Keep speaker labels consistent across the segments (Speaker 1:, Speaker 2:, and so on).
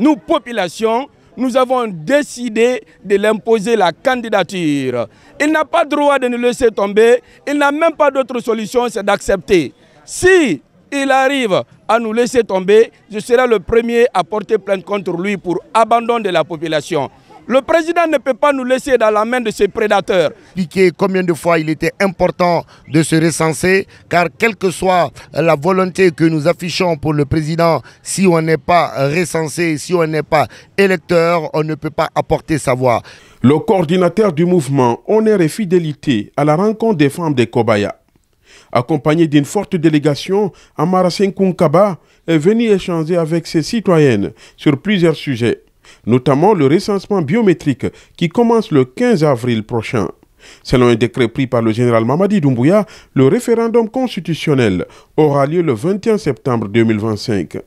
Speaker 1: Nous, population, nous avons décidé de l'imposer la candidature. Il n'a pas droit de nous laisser tomber. Il n'a même pas d'autre solution, c'est d'accepter. Si il arrive à nous laisser tomber, je serai le premier à porter plainte contre lui pour abandon de la population. Le président ne peut pas nous laisser dans la main de ses prédateurs.
Speaker 2: Expliquer combien de fois il était important de se recenser, car quelle que soit la volonté que nous affichons pour le président, si on n'est pas recensé, si on n'est pas électeur, on ne peut pas apporter sa voix.
Speaker 3: Le coordinateur du mouvement Honneur et Fidélité à la rencontre des femmes des Kobaya, accompagné d'une forte délégation, Amara Senkunkaba est venu échanger avec ses citoyennes sur plusieurs sujets, notamment le recensement biométrique qui commence le 15 avril prochain. Selon un décret pris par le général Mamadi Doumbouya, le référendum constitutionnel aura lieu le 21 septembre 2025.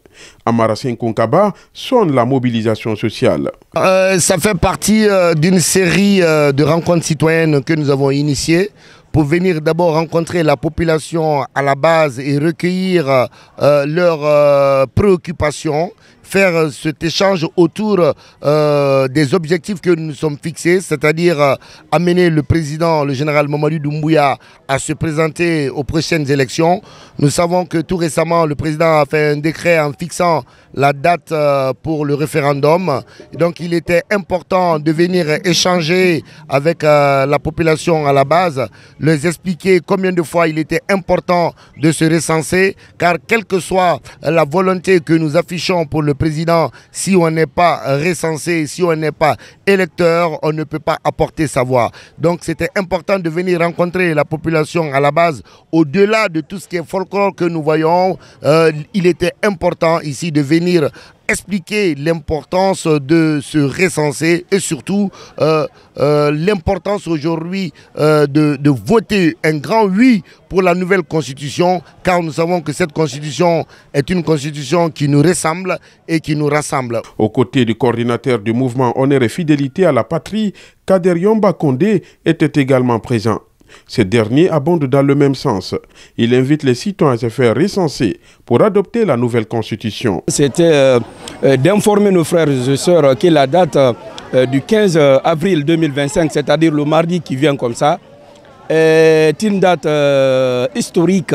Speaker 3: Amara Senkunkaba sonne la mobilisation sociale.
Speaker 2: Ça fait partie d'une série de rencontres citoyennes que nous avons initiées pour venir d'abord rencontrer la population à la base et recueillir leurs préoccupations, faire cet échange autour des objectifs que nous nous sommes fixés, c'est-à-dire amener le président, le général Mamadi Doumbouya, à se présenter aux prochaines élections. Nous savons que tout récemment, le président a fait un décret en fixant la date pour le référendum. Et donc il était important de venir échanger avec la population à la base, leur expliquer combien de fois il était important de se recenser, car quelle que soit la volonté que nous affichons pour le président, si on n'est pas recensé, si on n'est pas électeur, on ne peut pas apporter sa voix. Donc c'était important de venir rencontrer la population à la base. Au-delà de tout ce qui est folklore que nous voyons, il était important ici de venir expliquer l'importance de se recenser et surtout l'importance aujourd'hui de voter un grand oui pour la nouvelle constitution, car nous savons que cette constitution est une constitution qui nous ressemble et qui nous rassemble.
Speaker 3: Aux côtés du coordinateur du mouvement Honneur et Fidélité à la patrie, Kader Yomba Kondé était également présent. Ce dernier abonde dans le même sens. Il invite les citoyens à se faire recenser pour adopter la nouvelle constitution.
Speaker 1: C'était d'informer nos frères et sœurs que la date du 15 avril 2025, c'est-à-dire le mardi qui vient comme ça, est une date historique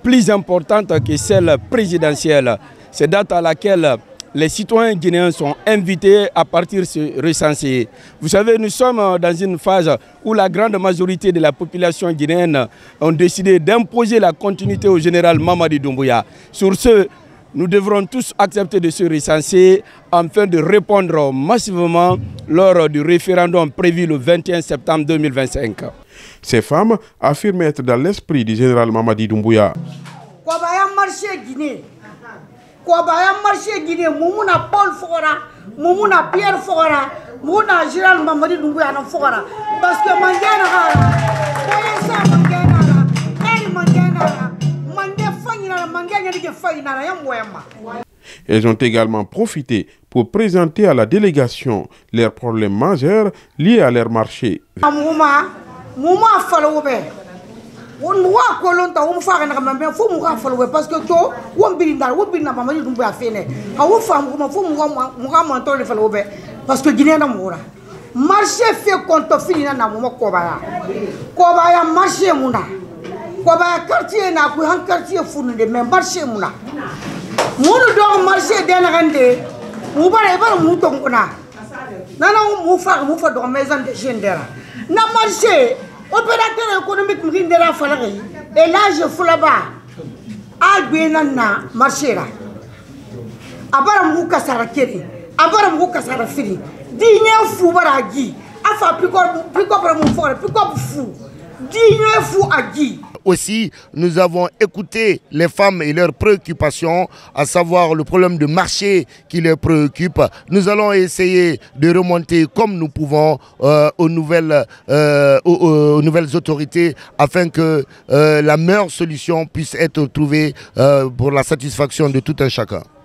Speaker 1: plus importante que celle présidentielle. C'est date à laquelle les citoyens guinéens sont invités à partir se recenser. Vous savez, nous sommes dans une phase où la grande majorité de la population guinéenne ont décidé d'imposer la continuité au général Mamadi Doumbouya. Sur ce, nous devrons tous accepter de se recenser afin de répondre massivement lors du référendum prévu le 21 septembre 2025.
Speaker 3: Ces femmes affirment être dans l'esprit du général Mamadi Doumbouya.
Speaker 4: Kobaya marché Guinée, Moumouna Paul Fora, Moumouna Pierre Fora, Mouna Général Mamadi Doumbouya na Fora. Parce que Mangana Hara, Koyesa Mangana, El Mangana, Mangé Fagina, Mangana de Fagina, Yamwema.
Speaker 3: Elles ont également profité pour présenter à la délégation leurs problèmes majeurs liés à leur marché.
Speaker 4: Mouma Faloube. On voit que l'on t'a fait un peu de faut parce que tu on bilinda, on bilinda, Mamadi Doumbouya fait né. A on fait faut parce que Guinée n'a moura. Marché fait compte fini na mouma Kobaya. Kobaya marché mouna. Kobaya quartier na ku han quartier funu de même marché mouna. Mounu do marché den rende. Mou bara mou tongona. Nana mou fa do maison de gendera. Na marché opérateur économique de la Falarie, et là je fous là-bas, à Guénana, marché là. Abaram Kasara Kiri, Abaram Kasara Fili, Digne fou baragi, Afa plus comme mon fort, plus comme fou, Digne fou à Guy.
Speaker 2: Aussi, nous avons écouté les femmes et leurs préoccupations, à savoir le problème de marché qui les préoccupe. Nous allons essayer de remonter comme nous pouvons aux nouvelles autorités afin que la meilleure solution puisse être trouvée pour la satisfaction de tout un chacun.